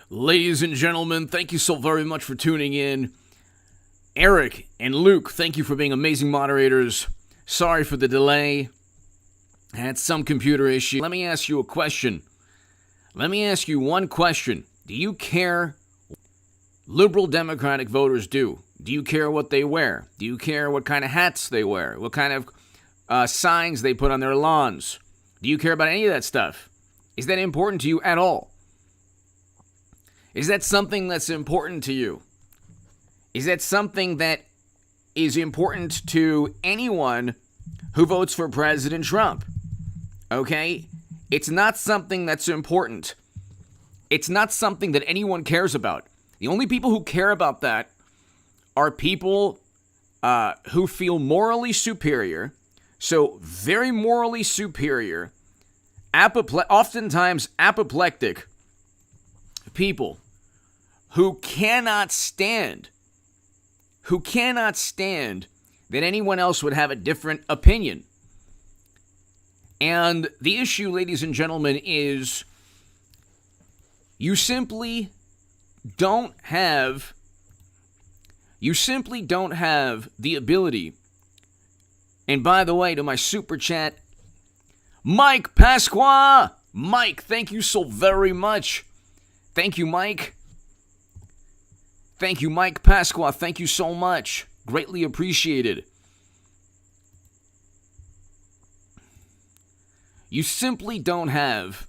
Ladies and gentlemen, thank you so very much for tuning in. Eric and Luke, thank you for being amazing moderators. Sorry for the delay. I had some computer issue. Let me ask you a question. Let me ask you one question. Do you care what liberal Democratic voters do? Do you care what they wear? Do you care what kind of hats they wear? What kind of signs they put on their lawns? Do you care about any of that stuff? Is that important to you at all? Is that something that's important to you? Is that something that is important to anyone who votes for President Trump? Okay? It's not something that's important. It's not something that anyone cares about. The only people who care about that are people who feel morally superior. So, very morally superior, oftentimes apoplectic people who cannot stand that anyone else would have a different opinion. And the issue, ladies and gentlemen, is you simply don't have the ability. And by the way, to my super chat, Mike Pasqua! Mike, thank you so very much. Thank you, Mike. Thank you, Mike Pasqua. Thank you so much. Greatly appreciated. You simply don't have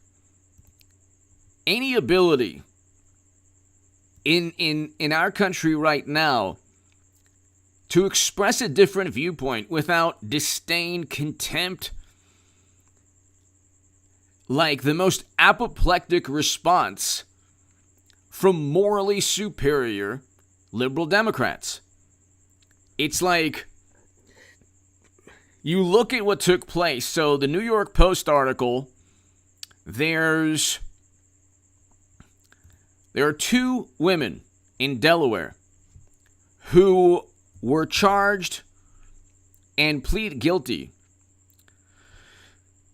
any ability in our country right now to express a different viewpoint without disdain, contempt, like the most apoplectic response from morally superior liberal Democrats. It's like, you look at what took place. So the New York Post article, there are two women in Delaware who were charged and plead guilty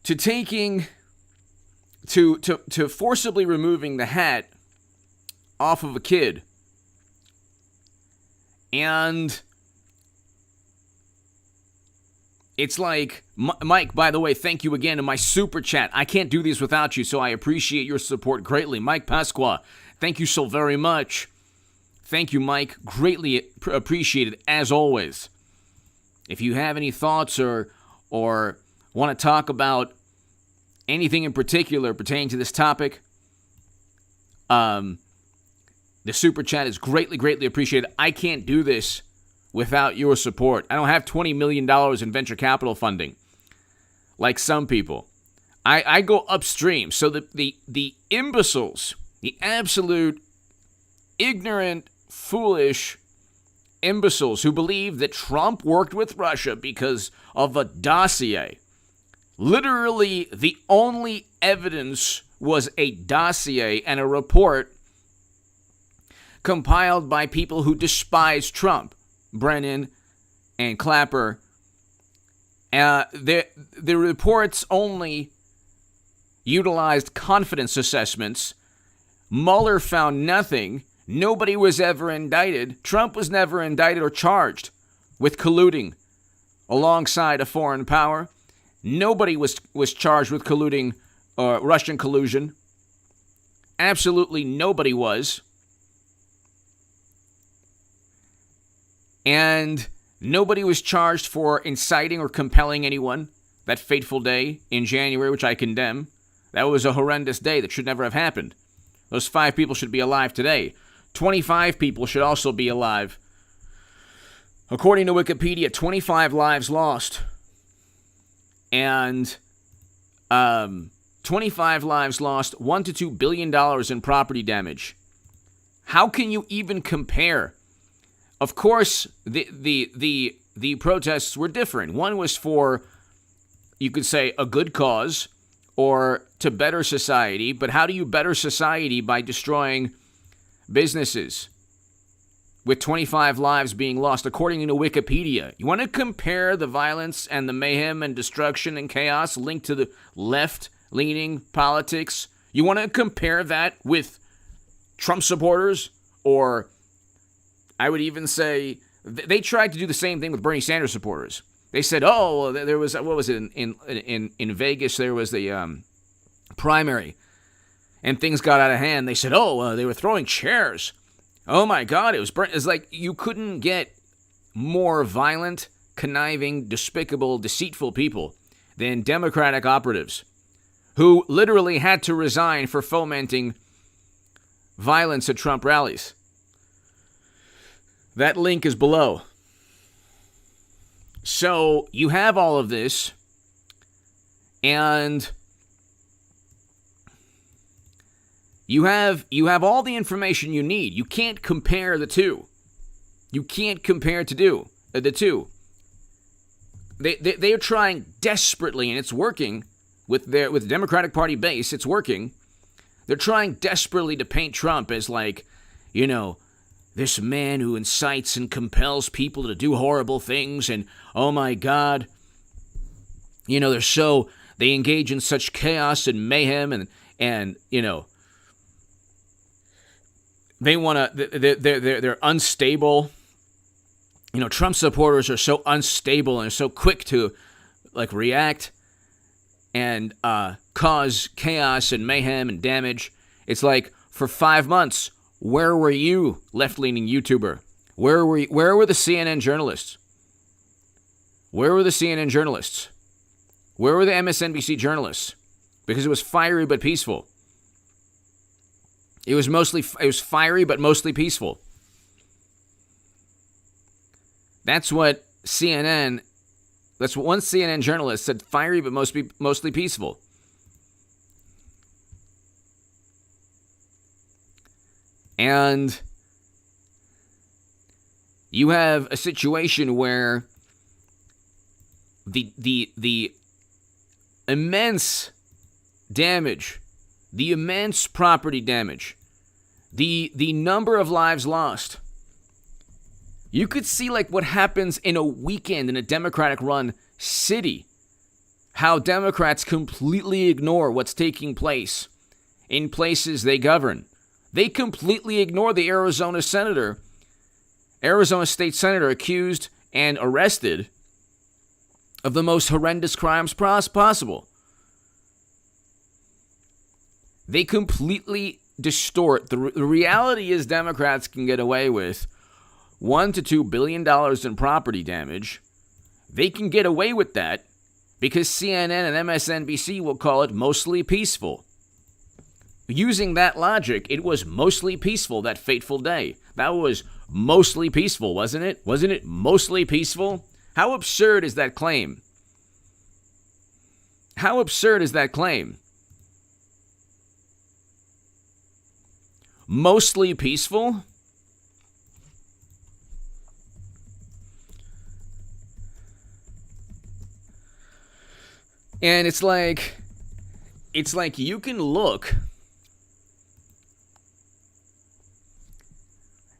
to forcibly removing the hat off of a kid. And it's like, Mike, by the way, thank you again in my super chat. I can't do these without you, so I appreciate your support greatly. Mike Pasqua, thank you so very much. Thank you, Mike. Greatly appreciated, as always. If you have any thoughts or want to talk about anything in particular pertaining to this topic, the super chat is greatly, greatly appreciated. I can't do this without your support. I don't have $20 million in venture capital funding like some people. I go upstream. So the imbeciles, the absolute ignorant, foolish imbeciles who believe that Trump worked with Russia because of a dossier. Literally, the only evidence was a dossier and a report compiled by people who despise Trump, Brennan and Clapper. The reports only utilized confidence assessments. Mueller found nothing. Nobody was ever indicted. Trump was never indicted or charged with colluding alongside a foreign power. Nobody was charged with colluding Russian collusion. Absolutely nobody was. And nobody was charged for inciting or compelling anyone that fateful day in January, which I condemn. That was a horrendous day that should never have happened. Those 5 people should be alive today. 25 people should also be alive. According to Wikipedia, 25 lives lost. And 25 lives lost, $1 to $2 billion in property damage. How can you even compare? Of course, the protests were different. One was for, you could say, a good cause or to better society. But how do you better society by destroying businesses with 25 lives being lost, according to Wikipedia? You want to compare the violence and the mayhem and destruction and chaos linked to the left-leaning politics? You want to compare that with Trump supporters, or I would even say they tried to do the same thing with Bernie Sanders supporters. They said, "Oh, there was what was it in Vegas? There was the primary, and things got out of hand." They said, "Oh, they were throwing chairs. Oh my God, it's like you couldn't get more violent, conniving, despicable, deceitful people than Democratic operatives, who literally had to resign for fomenting violence at Trump rallies." That link is below. So you have all of this, and you have all the information you need. You can't compare the two. You can't compare the two. They are trying desperately, and it's working with the Democratic Party base. It's working. They're trying desperately to paint Trump as like, this man who incites and compels people to do horrible things, and oh my God, they engage in such chaos and mayhem, and they want to, they're unstable. Trump supporters are so unstable and so quick to react and cause chaos and mayhem and damage. It's like, for 5 months, where were you, left-leaning YouTuber? Where were the CNN journalists? Where were the CNN journalists? Where were the MSNBC journalists? Because it was fiery but peaceful. It was fiery but mostly peaceful. That's what one CNN journalist said, fiery but mostly peaceful. And you have a situation where the immense damage, the immense property damage, the number of lives lost. You could see what happens in a weekend in a Democratic-run city. How Democrats completely ignore what's taking place in places they govern. They completely ignore the Arizona state senator accused and arrested of the most horrendous crimes possible. They completely distort. The reality is Democrats can get away with $1 to $2 billion in property damage. They can get away with that because CNN and MSNBC will call it mostly peaceful. Using that logic, it was mostly peaceful that fateful day. That was mostly peaceful, wasn't it? Wasn't it mostly peaceful? How absurd is that claim? How absurd is that claim? Mostly peaceful? And it's like you can look.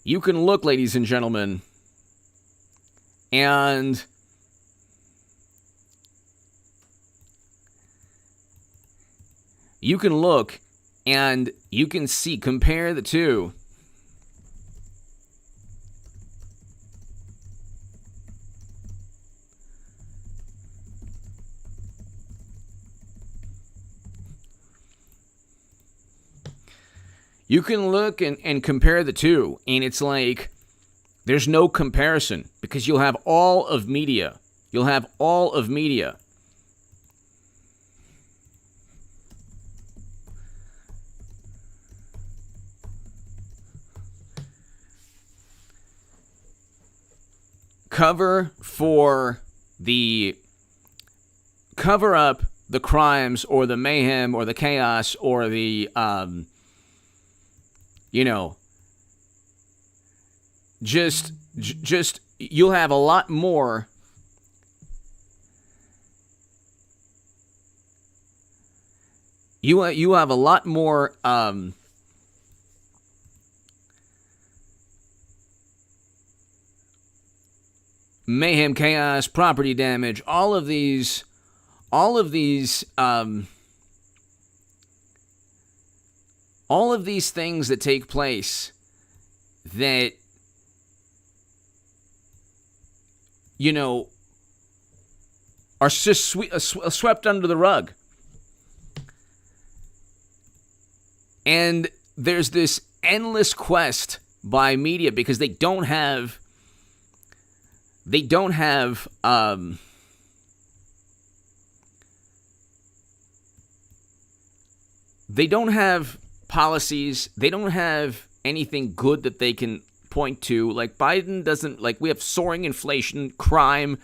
You can look, ladies and gentlemen, and you can look and you can see, compare the two. You can look and compare the two, and it's like there's no comparison because you'll have all of media. You'll have all of media. Cover up the crimes or the mayhem or the chaos or the just you'll have a lot more. You have a lot more mayhem, chaos, property damage, all of these all of these things that take place that, are just swept under the rug. And there's this endless quest by media because they don't have policies. They don't have anything good that they can point to. Like Biden doesn't, we have soaring inflation, crime.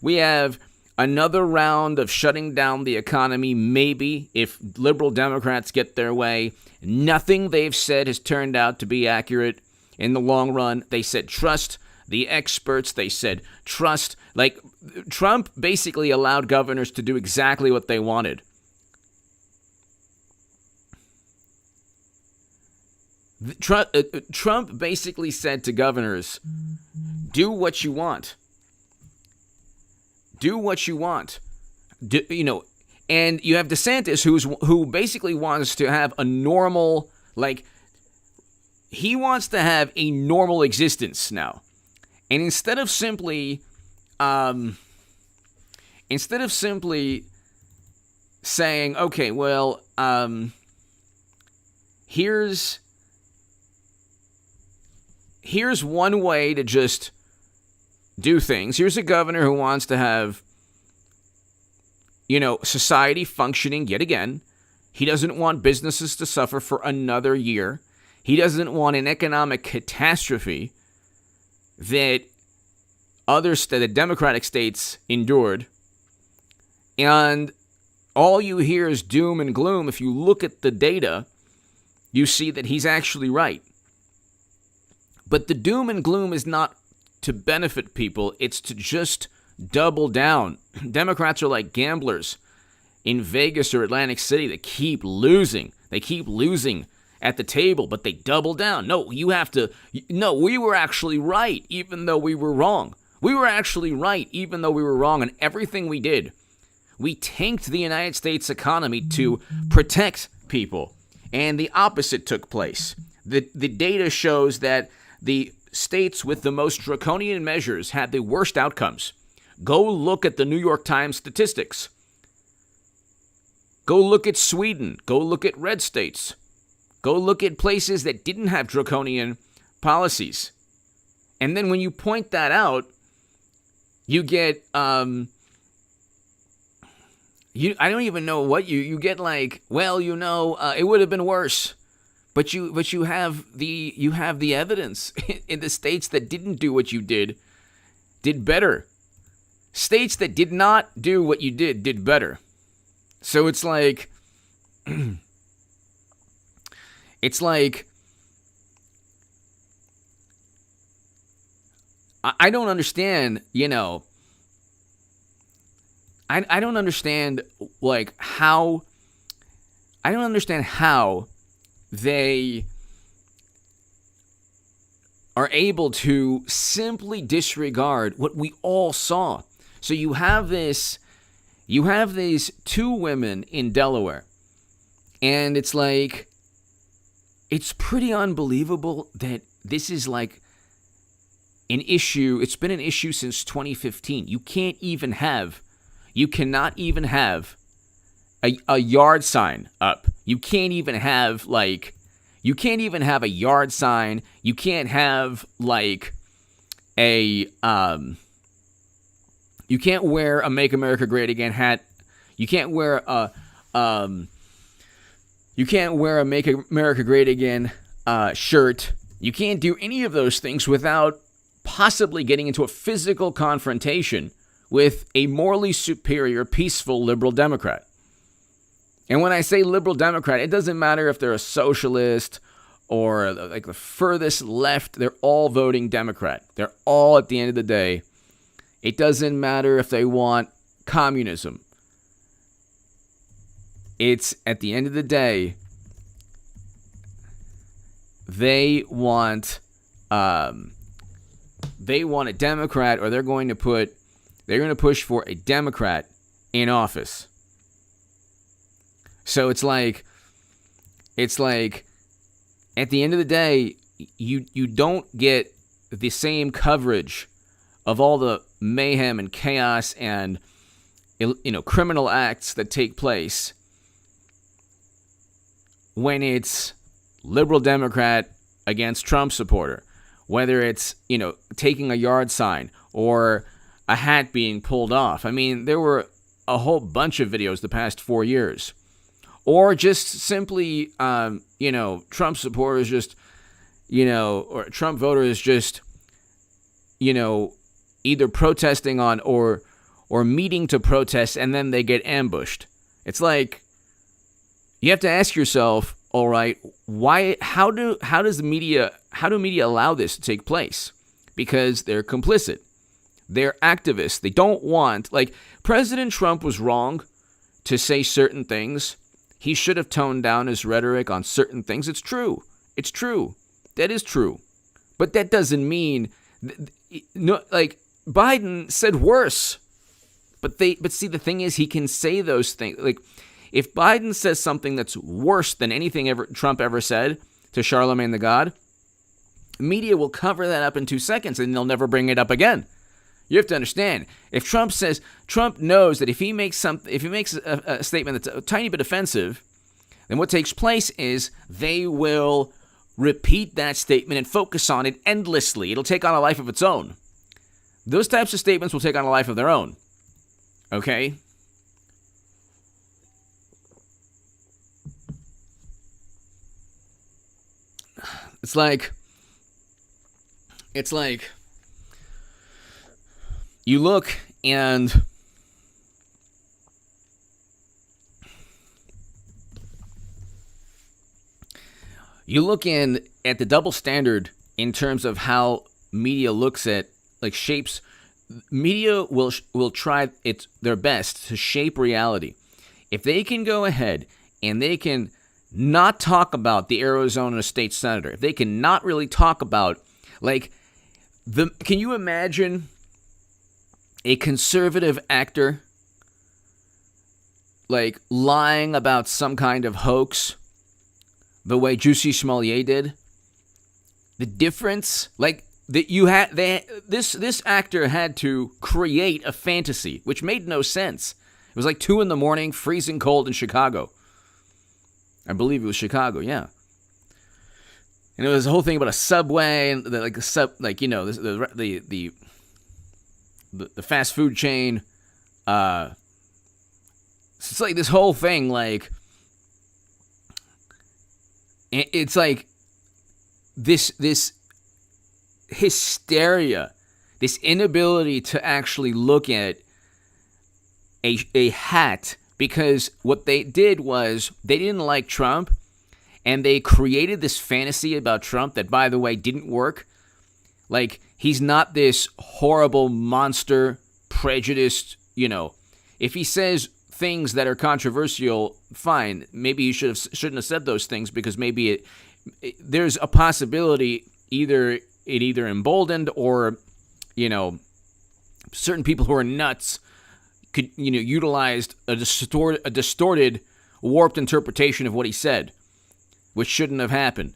We have another round of shutting down the economy, maybe, if liberal Democrats get their way. Nothing they've said has turned out to be accurate in the long run. They said trust the experts. They said trust. Trump basically allowed governors to do exactly what they wanted. Trump basically said to governors, do what you want. Do what you want. And you have DeSantis who basically wants to have a normal, he wants to have a normal existence now. And instead of simply saying, okay, well, here's one way to just do things. Here's a governor who wants to have, society functioning yet again. He doesn't want businesses to suffer for another year. He doesn't want an economic catastrophe that the Democratic states endured. And all you hear is doom and gloom. If you look at the data, you see that he's actually right. But the doom and gloom is not to benefit people. It's to just double down. Democrats are like gamblers in Vegas or Atlantic City that keep losing. They keep losing at the table, but they double down. No, we were actually right, even though we were wrong. We were actually right, even though we were wrong in everything we did. We tanked the United States economy to protect people, and the opposite took place. The data shows that the states with the most draconian measures had the worst outcomes. Go look at the New York Times statistics. Go look at Sweden. Go look at red states. Go look at places that didn't have draconian policies. And then when you point that out, you get, I don't even know what you get it would have been worse. But you have the evidence in the states that didn't do what you did better. States that did not do what you did better. So it's like I don't understand, I don't understand how they are able to simply disregard what we all saw. So you have these two women in Delaware, and it's pretty unbelievable that this is an issue. It's been an issue since 2015. You cannot even have a yard sign up. You can't even have a yard sign. You can't have you can't wear a Make America Great Again hat. You can't wear a Make America Great Again shirt. You can't do any of those things without possibly getting into a physical confrontation with a morally superior, peaceful liberal Democrat. And when I say liberal Democrat, it doesn't matter if they're a socialist or the furthest left. They're all voting Democrat. They're all, at the end of the day, it doesn't matter if they want communism. It's, at the end of the day, they want a Democrat, or they're going to push for a Democrat in office. So it's like at the end of the day, you don't get the same coverage of all the mayhem and chaos and criminal acts that take place when it's liberal Democrat against Trump supporter, whether it's taking a yard sign or a hat being pulled off. I mean, there were a whole bunch of videos the past 4 years, or just simply Trump supporters just or Trump voters just either protesting on or meeting to protest, and then they get ambushed. It's like, you have to ask yourself, all right, why? How do media allow this to take place? Because they're complicit. They're activists. They don't want, President Trump was wrong to say certain things. He should have toned down his rhetoric on certain things. It's true. It's true. That is true. But that doesn't mean, Biden said worse. But see, the thing is, he can say those things. If Biden says something that's worse than anything Trump ever said to Charlemagne the God, media will cover that up in 2 seconds and they'll never bring it up again. You have to understand, if Trump knows that if he makes a statement that's a tiny bit offensive, then what takes place is they will repeat that statement and focus on it endlessly. It'll take on a life of its own. Those types of statements will take on a life of their own. Okay? It's like you look and at the double standard in terms of how media looks at shapes. Media will try their best to shape reality. If they can go ahead and they can not talk about the Arizona state senator, if they can not really talk about can you imagine a conservative actor lying about some kind of hoax the way Jussie Smollett did? The difference, this actor had to create a fantasy which made no sense. It was 2 a.m, freezing cold in Chicago. I believe it was Chicago, yeah. And it was a whole thing about a subway and the fast food chain. So it's this whole thing, it's this hysteria, this inability to actually look at a hat, because what they did was they didn't like Trump, and they created this fantasy about Trump that, by the way, didn't work. He's not this horrible monster, prejudiced, If he says things that are controversial, fine. Maybe he shouldn't have said those things, because maybe there's a possibility it either emboldened or, certain people who are nuts could, utilized a distorted, warped interpretation of what he said, which shouldn't have happened.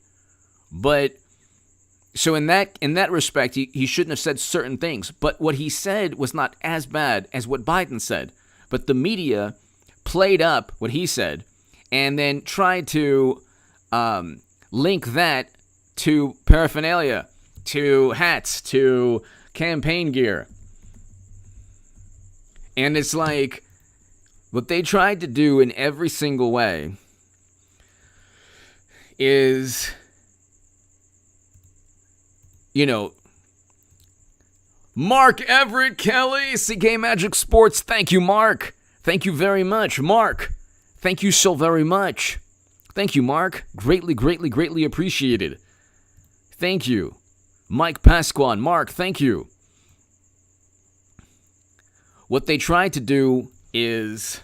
But so in that respect, he shouldn't have said certain things. But what he said was not as bad as what Biden said. But the media played up what he said and then tried to link that to paraphernalia, to hats, to campaign gear. And it's what they tried to do in every single way is, Mark Everett Kelly, CK Magic Sports. Thank you, Mark. Thank you very much, Mark. Thank you so very much. Thank you, Mark. Greatly, greatly, greatly appreciated. Thank you. Mike Pasquan. Mark, thank you. What they tried to do is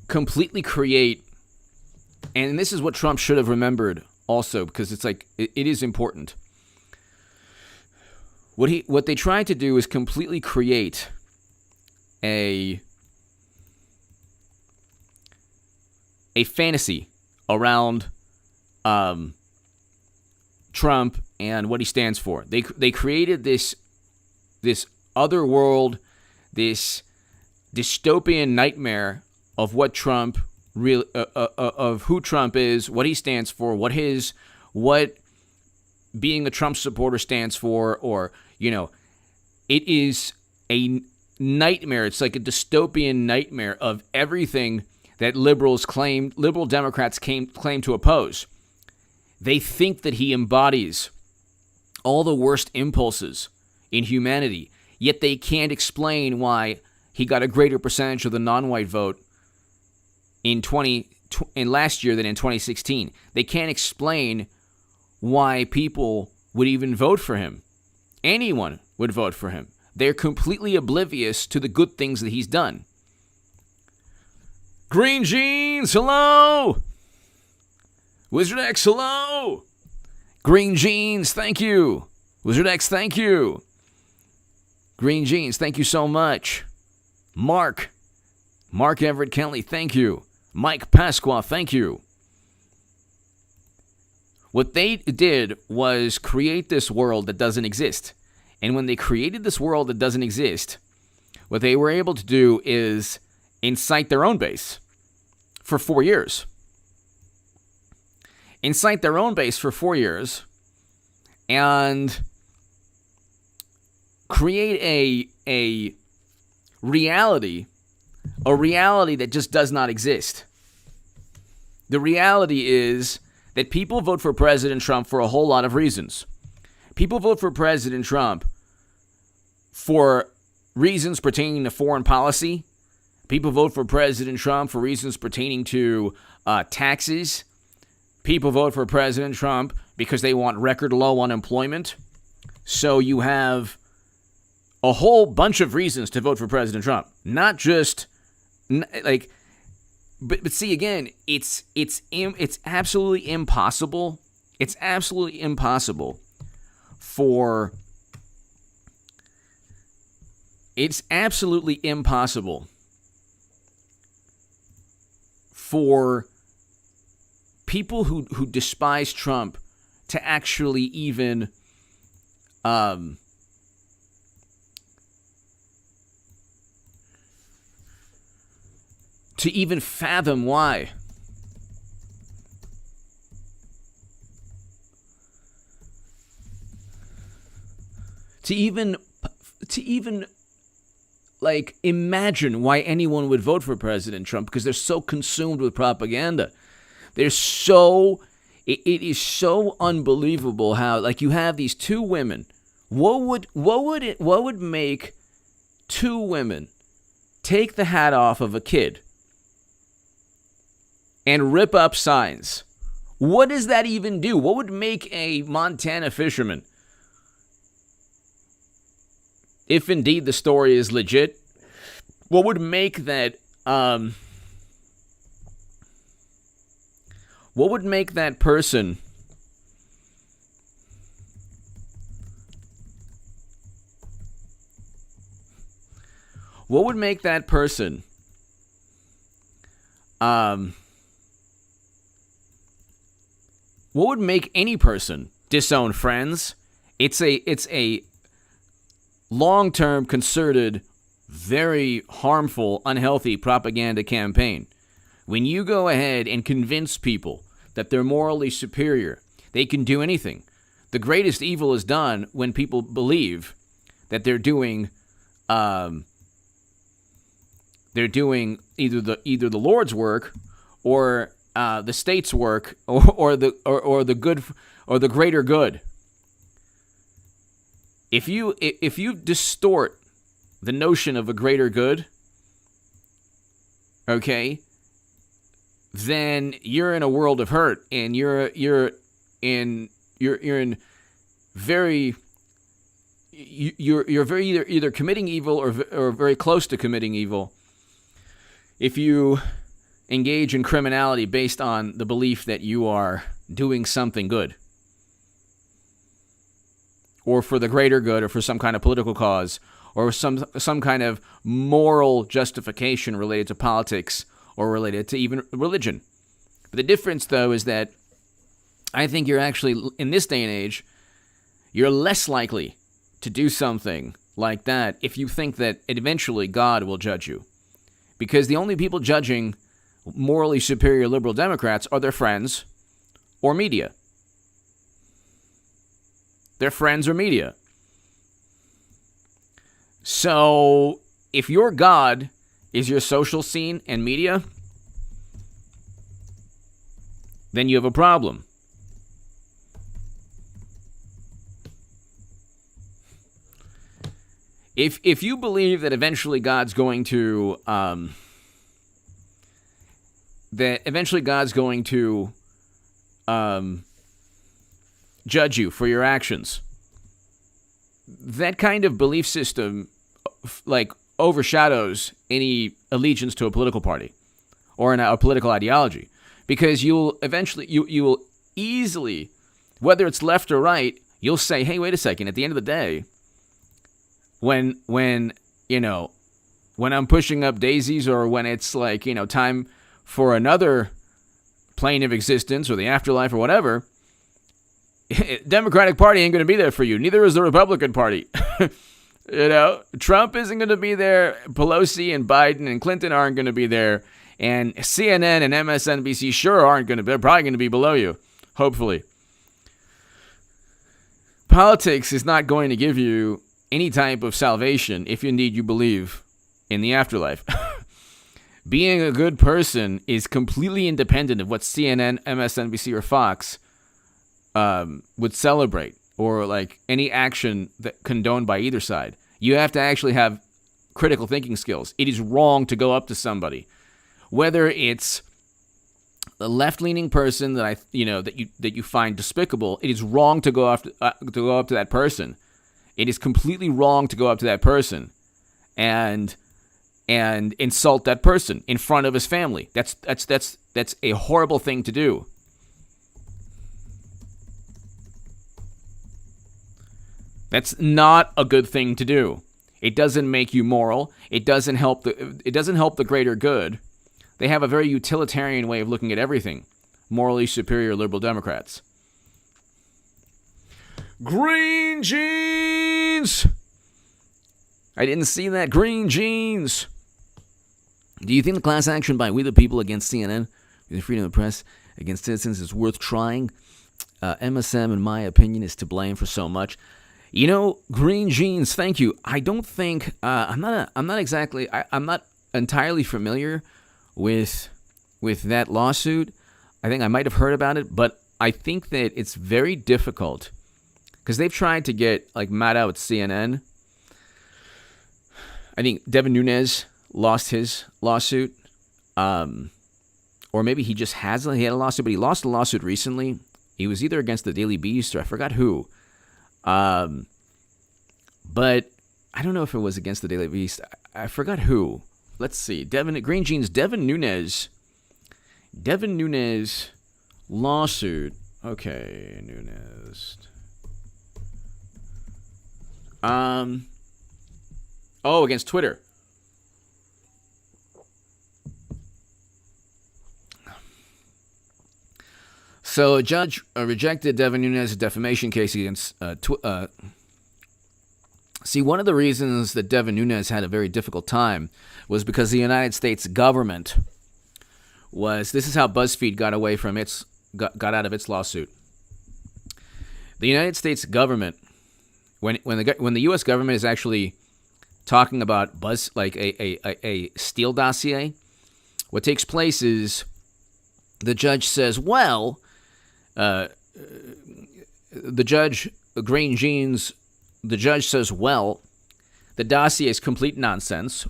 completely create, and this is what Trump should have remembered also, because it's it is important. What they tried to do is completely create a a fantasy around Trump and what he stands for. They created this other world, this dystopian nightmare of what Trump really of who Trump is, what he stands for, what being a Trump supporter stands for, or it is a nightmare. It's like a dystopian nightmare of everything that liberal Democrats claim to oppose. They think that he embodies all the worst impulses in humanity, yet they can't explain why he got a greater percentage of the non-white vote in last year than in 2016. They can't explain why people would even vote for him. Anyone would vote for him. They're completely oblivious to the good things that he's done. Green Jeans, hello! Wizard X, hello! Green Jeans, thank you! Wizard X, thank you! Green Jeans, thank you so much. Mark Everett Kelly, thank you. Mike Pasqua, thank you. What they did was create this world that doesn't exist. And when they created this world that doesn't exist, what they were able to do is incite their own base for 4 years. Incite their own base for 4 years and create a reality that just does not exist. The reality is that people vote for President Trump for a whole lot of reasons. People vote for President Trump for reasons pertaining to foreign policy. People vote for President Trump for reasons pertaining to taxes. People vote for President Trump because they want record low unemployment. So you have a whole bunch of reasons to vote for President Trump. Not just like, but see again, it's absolutely impossible. It's absolutely impossible for people who despise Trump to actually even fathom why. To even like imagine why anyone would vote for President Trump, because they're so consumed with propaganda. It is so unbelievable how, like, you have these two women. What would make two women take the hat off of a kid and rip up signs? What does that even do? What would make a Montana fisherman, if indeed the story is legit, what would make that person what would make any person disown friends? It's a long-term, concerted, very harmful, unhealthy propaganda campaign. When you go ahead and convince people that they're morally superior, they can do anything. The greatest evil is done when people believe that they're doing either the Lord's work or the state's work or the greater good. If you distort the notion of a greater good, okay, then you're in a world of hurt, and you're very either committing evil or very close to committing evil if you engage in criminality based on the belief that you are doing something good, or for the greater good, or for some kind of political cause, or some kind of moral justification related to politics or related to even religion. The difference, though, is that I think you're actually, in this day and age, you're less likely to do something like that if you think that eventually God will judge you. Because the only people judging morally superior liberal Democrats are their friends or media. Their friends or media. So, if your God is your social scene and media, then you have a problem. If you believe that eventually God's going to judge you for your actions, that kind of belief system like overshadows any allegiance to a political party or a political ideology, because you'll eventually you will easily, whether it's left or right, you'll say, hey, wait a second, at the end of the day, when I'm pushing up daisies, or when it's like, time for another plane of existence or the afterlife or whatever, Democratic Party ain't going to be there for you. Neither is the Republican Party. Trump isn't going to be there. Pelosi and Biden and Clinton aren't going to be there. And CNN and MSNBC sure aren't going to be. They're probably going to be below you, hopefully. Politics is not going to give you any type of salvation if indeed you believe in the afterlife. Being a good person is completely independent of what CNN, MSNBC, or Fox would celebrate, or like any action that condoned by either side. You have to actually have critical thinking skills. It is wrong to go up to somebody, whether it's a left-leaning person that you find despicable. It is wrong to go up to that person. It is completely wrong to go up to that person and insult that person in front of his family. That's a horrible thing to do. That's not a good thing to do. It doesn't make you moral. It doesn't help the greater good. They have a very utilitarian way of looking at everything. Morally superior liberal Democrats. Green jeans! I didn't see that. Green jeans! Do you think the class action by We the People against CNN, the freedom of the press against citizens, is worth trying? MSM, in my opinion, is to blame for so much. Green jeans, thank you. I don't think, I'm not entirely familiar with that lawsuit. I think I might have heard about it, but I think that it's very difficult, because they've tried to get mad out with CNN. I think Devin Nunes lost his lawsuit, or maybe he had a lawsuit, but he lost a lawsuit recently. He was either against the Daily Beast or I forgot who. But I don't know if it was against the Daily Beast. I forgot who. Let's see. Green Jeans, Devin Nunes lawsuit. Okay, Nunes. Against Twitter. So a judge rejected Devin Nunes' defamation case against See, one of the reasons that Devin Nunes had a very difficult time was because the United States government this is how BuzzFeed got out of its lawsuit. The United States government, when the U.S. government is actually talking about a Steele dossier, what takes place is the judge says, the judge says, the dossier is complete nonsense.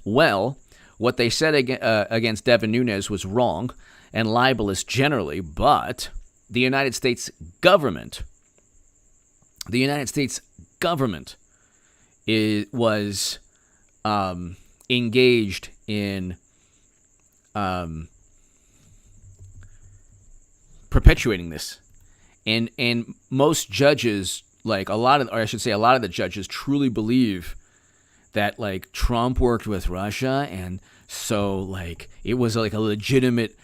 What they said against Devin Nunes was wrong and libelous generally, but the United States government was engaged in perpetuating this, and most judges, a lot of the judges truly believe that Trump worked with Russia, and so it was a legitimate,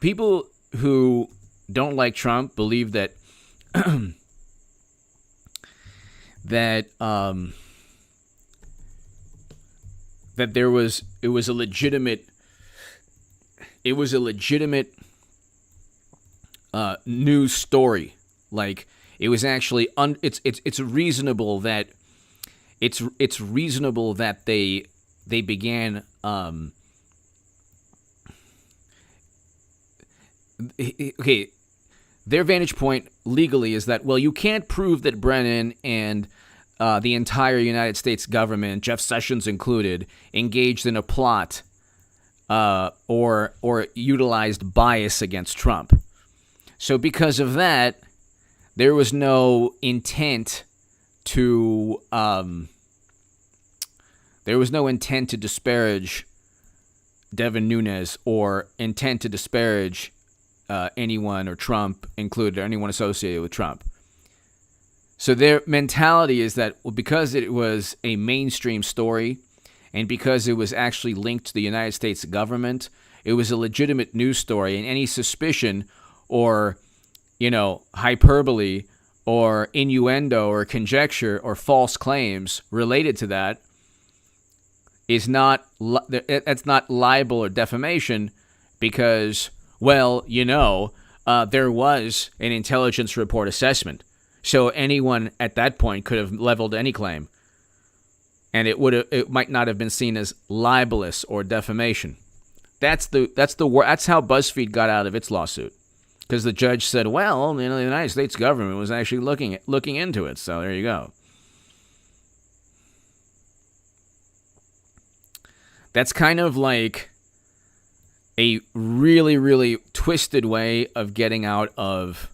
people who don't like Trump believe that that it was a legitimate news story. Like, it was actually it's reasonable that they began okay, their vantage point legally is that, well, you can't prove that Brennan and the entire United States government, Jeff Sessions included, engaged in a plot or utilized bias against Trump. So because of that, there was no intent to disparage Devin Nunes or intent to disparage anyone or Trump included or anyone associated with Trump. So their mentality is that, well, because it was a mainstream story and because it was actually linked to the United States government, it was a legitimate news story, and any suspicion or, hyperbole or innuendo or conjecture or false claims related to that is not libel or defamation because, well, there was an intelligence report assessment. So anyone at that point could have leveled any claim, and it might not have been seen as libelous or defamation. That's how BuzzFeed got out of its lawsuit, because the judge said, well, the United States government was actually looking into it. So there you go. That's kind of like a really, really twisted way of getting out of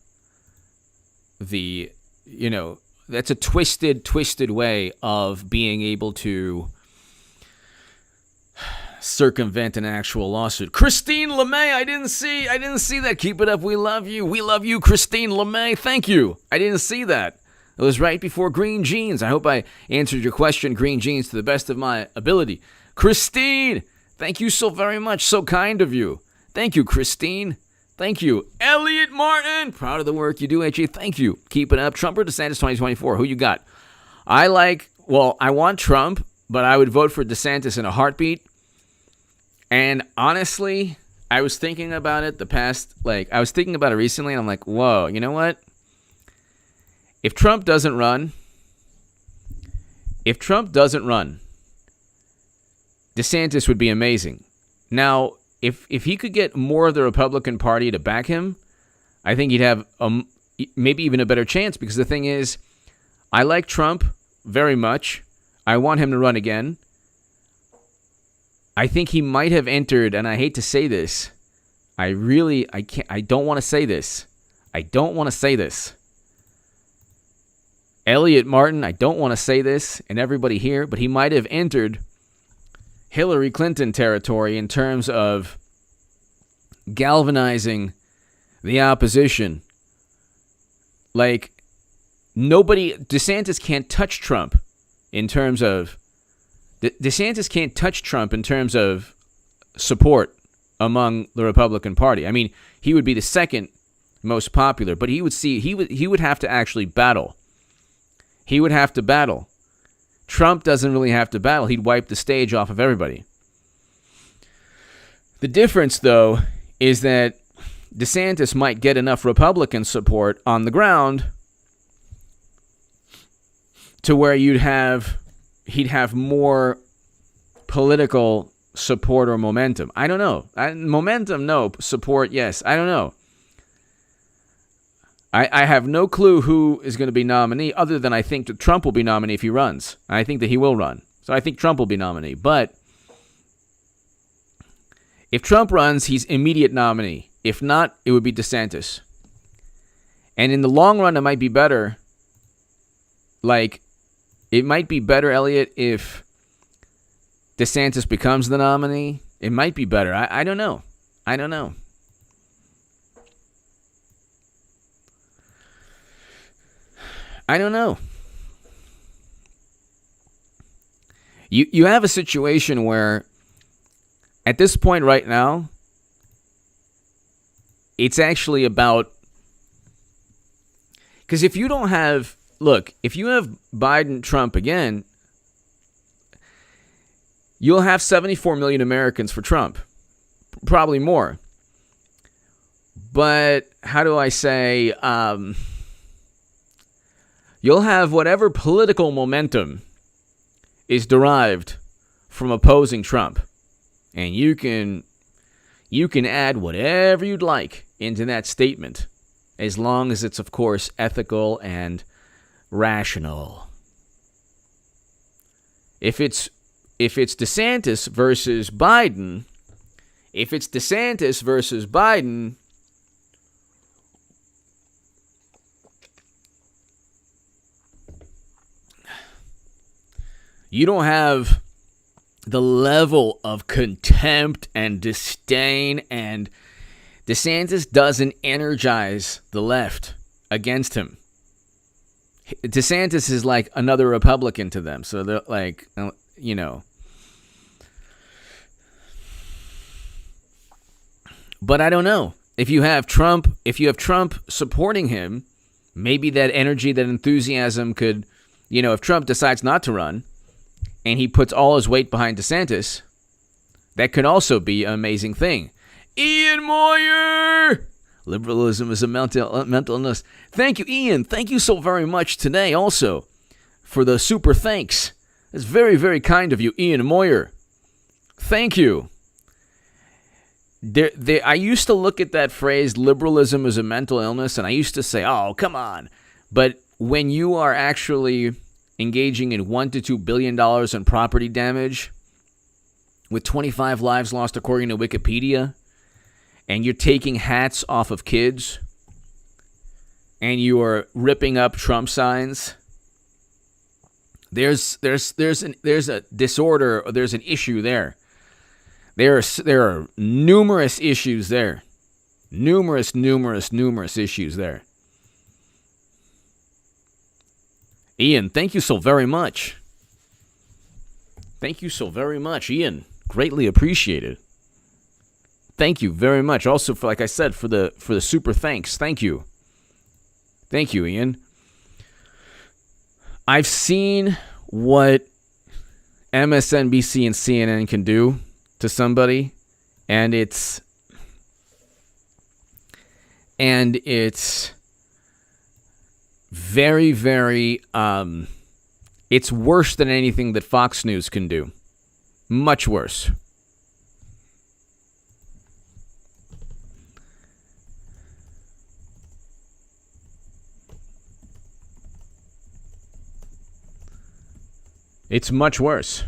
the, that's a twisted way of being able to circumvent an actual lawsuit. Christine LeMay, I didn't see that. Keep it up. We love you. We love you, Christine LeMay. Thank you. I didn't see that. It was right before Green Jeans. I hope I answered your question, Green Jeans, to the best of my ability. Christine, thank you so very much. So kind of you. Thank you, Christine. Thank you. Elliot Martin, proud of the work you do, HE. Thank you. Keep it up. Trump or DeSantis 2024? Who you got? I want Trump, but I would vote for DeSantis in a heartbeat. And honestly, I was thinking about it recently, and I'm like, whoa, you know what? If Trump doesn't run, DeSantis would be amazing. Now, if he could get more of the Republican Party to back him, I think he'd have maybe even a better chance, because the thing is, I like Trump very much. I want him to run again. I think he might have entered, and I hate to say this, I don't want to say this. Elliot Martin, I don't want to say this, and everybody here, but he might have entered Hillary Clinton territory in terms of galvanizing the opposition. Like, DeSantis can't touch Trump in terms of support among the Republican Party. I mean, he would be the second most popular, but he would have to actually battle. He would have to battle. Trump doesn't really have to battle. He'd wipe the stage off of everybody. The difference, though, is that DeSantis might get enough Republican support on the ground to where he'd have more political support or momentum. I don't know. Momentum, no. Support, yes. I don't know. I have no clue who is going to be nominee, other than I think that Trump will be nominee if he runs. I think that he will run. So I think Trump will be nominee. But if Trump runs, he's immediate nominee. If not, it would be DeSantis. And in the long run, it might be better. It might be better, Elliot, if DeSantis becomes the nominee. It might be better. I don't know. I don't know. You have a situation where, at this point right now, it's actually about, because if you don't have, look, if you have Biden, Trump again, you'll have 74 million Americans for Trump, probably more. But how do I say, you'll have whatever political momentum is derived from opposing Trump. And you can add whatever you'd like into that statement, as long as it's, of course, ethical and rational. If it's DeSantis versus Biden, you don't have the level of contempt and disdain, and DeSantis doesn't energize the left against him. DeSantis is like another Republican to them, so they're like, you know. But I don't know. If you have Trump supporting him, maybe that energy, that enthusiasm could, you know, if Trump decides not to run and he puts all his weight behind DeSantis, that could also be an amazing thing. Ian Moyer! Liberalism is a mental illness. Thank you, Ian. Thank you so very much today also for the super thanks. That's very, very kind of you, Ian Moyer. Thank you. I used to look at that phrase, liberalism is a mental illness, and I used to say, oh, come on. But when you are actually engaging in $1 to $2 billion in property damage with 25 lives lost according to Wikipedia, and you're taking hats off of kids, and you are ripping up Trump signs, there's a disorder, or there's an issue there. There are numerous issues there. Numerous issues there. Ian, thank you so very much. Thank you so very much, Ian. Greatly appreciated. Thank you very much. Also, for, like I said, for the super thanks. Thank you. Thank you, Ian. I've seen what MSNBC and CNN can do to somebody, and it's very, very, it's worse than anything that Fox News can do. Much worse. It's much worse.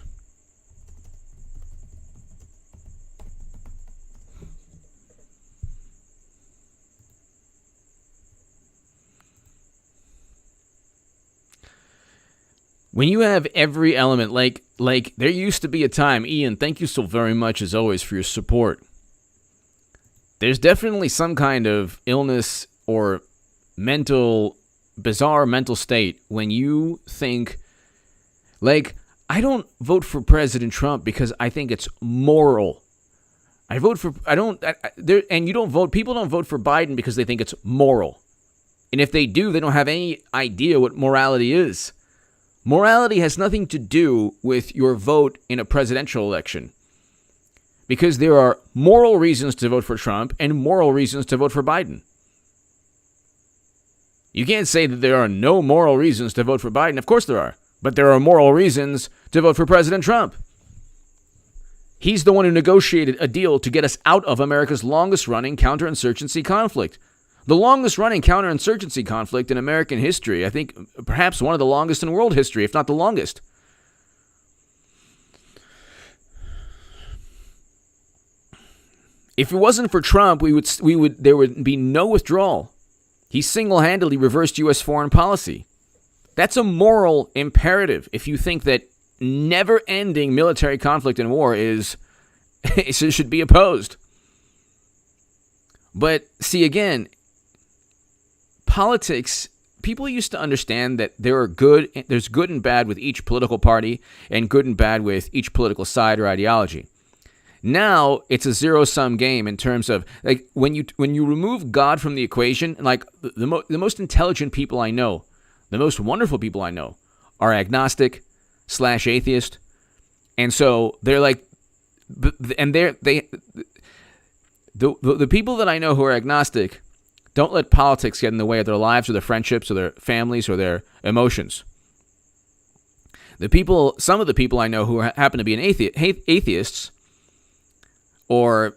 When you have every element, like there used to be a time, Ian, thank you so very much as always for your support. There's definitely some kind of illness or bizarre mental state when you think, like, I don't vote for President Trump because I think it's moral. People don't vote for Biden because they think it's moral. And if they do, they don't have any idea what morality is. Morality has nothing to do with your vote in a presidential election, because there are moral reasons to vote for Trump and moral reasons to vote for Biden. You can't say that there are no moral reasons to vote for Biden. Of course there are, but there are moral reasons to vote for President Trump. He's the one who negotiated a deal to get us out of America's longest-running counterinsurgency conflict. The longest-running counterinsurgency conflict in American history. I think perhaps one of the longest in world history, if not the longest. If it wasn't for Trump, there would be no withdrawal. He single-handedly reversed U.S. foreign policy. That's a moral imperative. If you think that never-ending military conflict and war should be opposed. But see, again, politics, people used to understand that there's good and bad with each political party and good and bad with each political side or ideology. Now it's a zero-sum game in terms of like when you remove God from the equation, like the most intelligent people I know, the most wonderful people I know, are agnostic / atheist, and so they're like, and the people that I know who are agnostic don't let politics get in the way of their lives or their friendships or their families or their emotions. Some of the people I know who happen to be atheists, or,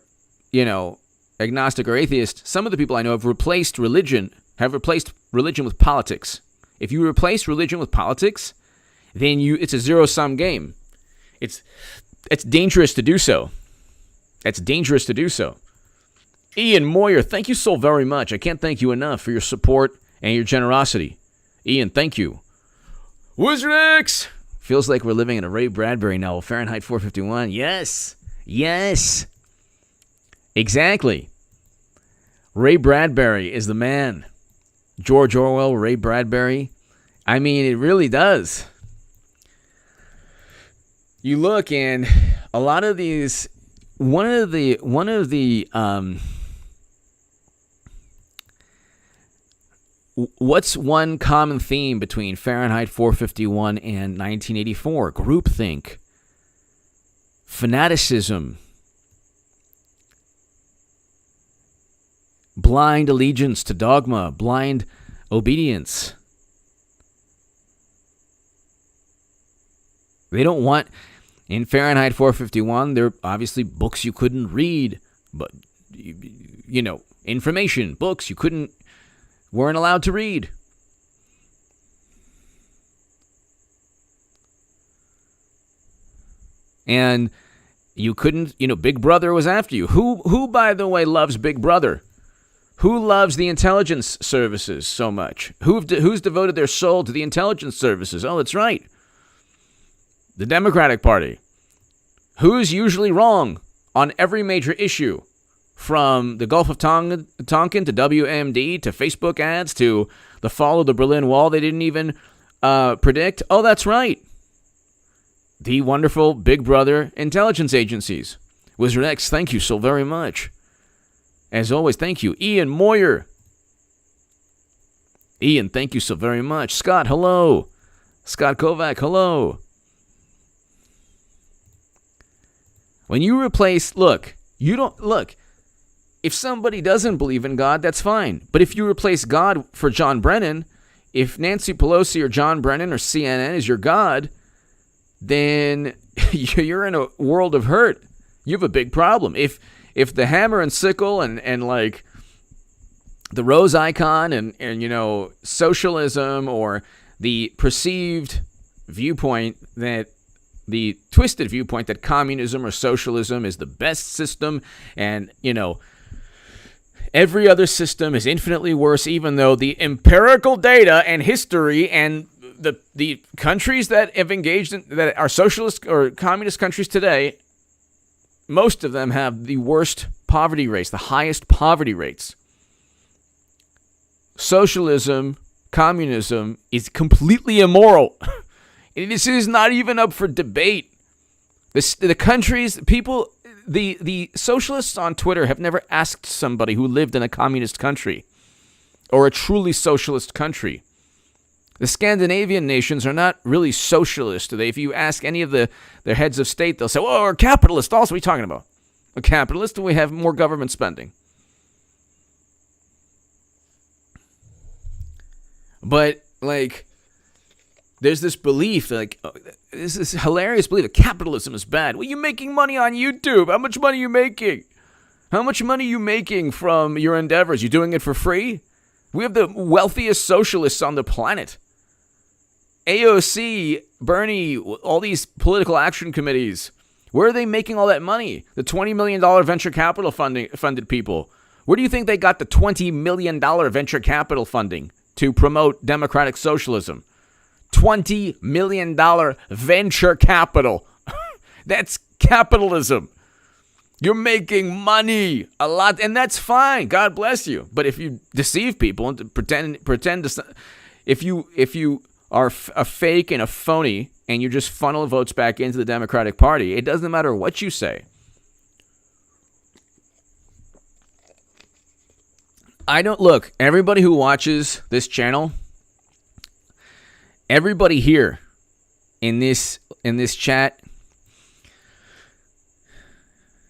agnostic or atheist, some of the people I know have replaced religion with politics. If you replace religion with politics, then it's a zero-sum game. It's dangerous to do so. It's dangerous to do so. Ian Moyer, thank you so very much. I can't thank you enough for your support and your generosity. Ian, thank you. Wizard X! Feels like we're living in a Ray Bradbury novel, Fahrenheit 451. Yes. Yes. Exactly. Ray Bradbury is the man. George Orwell, Ray Bradbury. I mean, it really does. You look, and a lot of these, what's one common theme between Fahrenheit 451 and 1984? Groupthink, fanaticism, blind allegiance to dogma, blind obedience. They don't want, in Fahrenheit 451, there are obviously books you couldn't read, but, information, books you weren't allowed to read. And you couldn't, Big Brother was after you. Who, by the way, loves Big Brother? Who loves the intelligence services so much? Who's devoted their soul to the intelligence services? Oh, that's right. The Democratic Party. Who's usually wrong on every major issue? From the Gulf of Tonkin to WMD to Facebook ads to the fall of the Berlin Wall they didn't even predict. Oh, that's right. The wonderful Big Brother intelligence agencies. Wizard X, thank you so very much. As always, thank you. Ian Moyer. Ian, thank you so very much. Scott, hello. Scott Kovac, hello. When you replace, if somebody doesn't believe in God, that's fine. But if you replace God for John Brennan, if Nancy Pelosi or John Brennan or CNN is your God, then you're in a world of hurt. You have a big problem. If the hammer and sickle and like the rose icon and socialism, or the perceived viewpoint that the twisted viewpoint that communism or socialism is the best system, and every other system is infinitely worse, even though the empirical data and history and the countries that have engaged in, that are socialist or communist countries today, most of them have the worst poverty rates, the highest poverty rates. Socialism, communism is completely immoral. This is not even up for debate. The countries, people, the socialists on Twitter have never asked somebody who lived in a communist country or a truly socialist country. The Scandinavian nations are not really socialist. If you ask any of their heads of state, they'll say, well, we're capitalist also. What are you talking about? A capitalist, and we have more government spending. But, there's this belief, this is hilarious belief that capitalism is bad. Well, you're making money on YouTube. How much money are you making? How much money are you making from your endeavors? You doing it for free? We have the wealthiest socialists on the planet. AOC, Bernie, all these political action committees. Where are they making all that money? The $20 million venture capital funded people. Where do you think they got the $20 million venture capital funding to promote democratic socialism? $20 million venture capital. That's capitalism. You're making money a lot, and that's fine. God bless you. But if you deceive people and pretend to, if you are a fake and a phony, and you just funnel votes back into the Democratic Party, it doesn't matter what you say. I don't look, everybody who watches this channel, everybody here in this chat,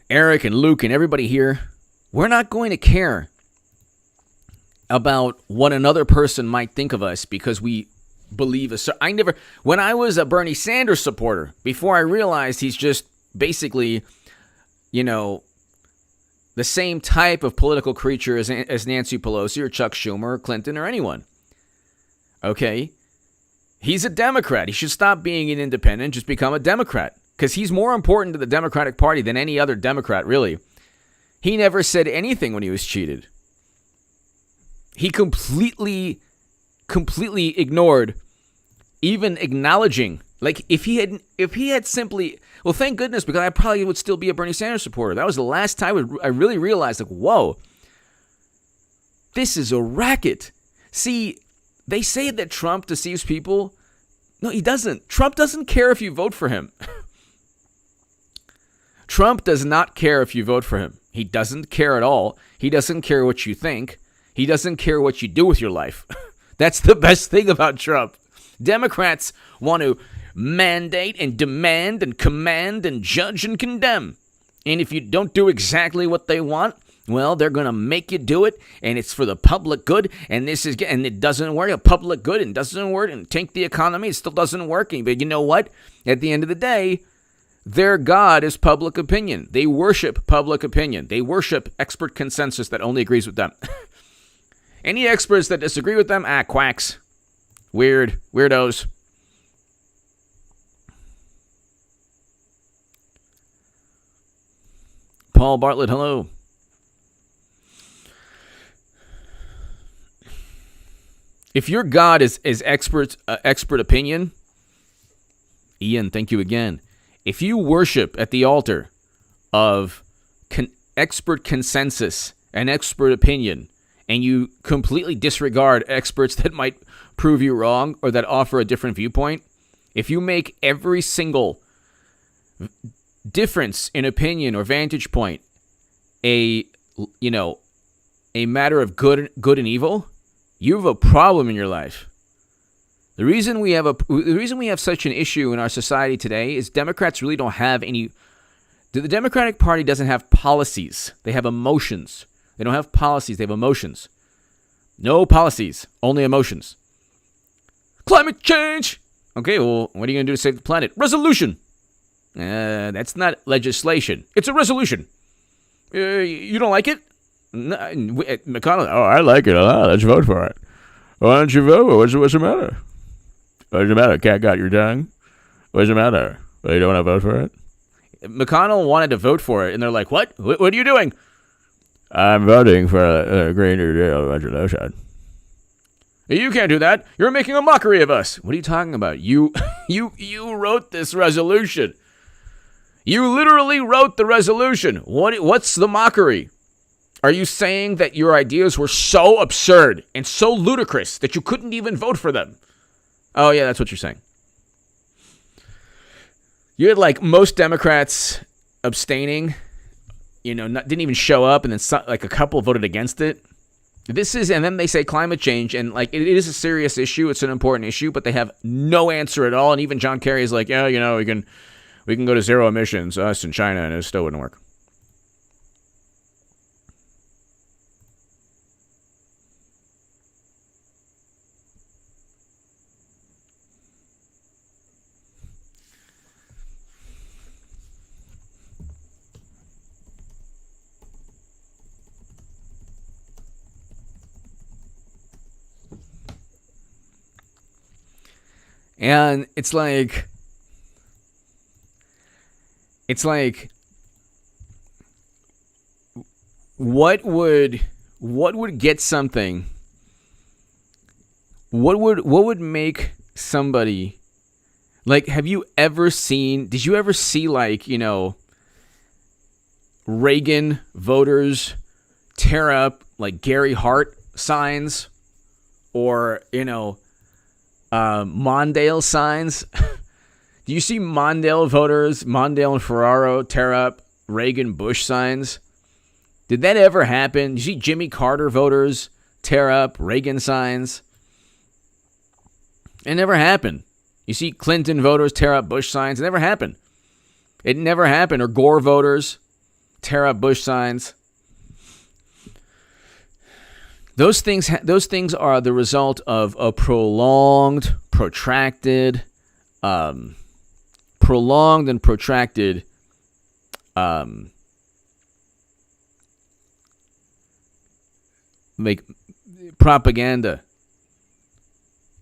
Eric and Luke and everybody here, we're not going to care about what another person might think of us because we believe when I was a Bernie Sanders supporter, before I realized he's just basically, the same type of political creature as Nancy Pelosi or Chuck Schumer or Clinton or anyone. Okay? He's a Democrat. He should stop being an independent, just become a Democrat. Because he's more important to the Democratic Party than any other Democrat, really. He never said anything when he was cheated. He completely ignored even acknowledging. Like, if he had simply... Well, thank goodness, because I probably would still be a Bernie Sanders supporter. That was the last time I really realized, like, whoa, this is a racket. See, they say that Trump deceives people. No, he doesn't. Trump doesn't care if you vote for him. Trump does not care if you vote for him. He doesn't care at all. He doesn't care what you think. He doesn't care what you do with your life. That's the best thing about Trump. Democrats want to mandate and demand and command and judge and condemn. And if you don't do exactly what they want, well, they're going to make you do it, and it's for the public good, and it doesn't work. A public good and doesn't work, and tank the economy, it still doesn't work. But you know what? At the end of the day, their God is public opinion. They worship public opinion. They worship expert consensus that only agrees with them. Any experts that disagree with them, quacks. Weirdos. Paul Bartlett, hello. If your God is expert opinion, Ian, thank you again. If you worship at the altar of expert consensus and expert opinion, and you completely disregard experts that might prove you wrong or that offer a different viewpoint, if you make every single difference in opinion or vantage point a matter of good and evil, you have a problem in your life. The reason we have such an issue in our society today is Democrats really don't have any. The Democratic Party doesn't have policies. They have emotions. They don't have policies. They have emotions. No policies, only emotions. Climate change. Okay, well, what are you going to do to save the planet? Resolution. That's not legislation. It's a resolution. You don't like it? No, McConnell, I like it a lot. Let's vote for it. Why don't you vote? What's the matter? What's the matter? Cat got your tongue? What's the matter? Well, you don't want to vote for it? McConnell wanted to vote for it, and they're like, what? What are you doing? I'm voting for a Green New Deal resolution. You can't do that. You're making a mockery of us. What are you talking about? You wrote this resolution. You literally wrote the resolution. What's the mockery? Are you saying that your ideas were so absurd and so ludicrous that you couldn't even vote for them? Oh, yeah, that's what you're saying. You had like most Democrats abstaining, didn't even show up, and then like a couple voted against it. And then they say climate change, and like it is a serious issue. It's an important issue, but they have no answer at all. And even John Kerry is like, yeah, we can go to zero emissions, us in China, and it still wouldn't work. And it's like what would get something? What would make somebody, like, did you ever see like, Reagan voters tear up like Gary Hart signs or, Mondale signs? Do you see Mondale voters, Mondale and Ferraro, tear up Reagan Bush signs? Did that ever happen? You see Jimmy Carter voters tear up Reagan signs? It never happened. You see Clinton voters tear up Bush signs? It never happened. It never happened. Or Gore voters tear up Bush signs. Those things are the result of a prolonged and protracted propaganda.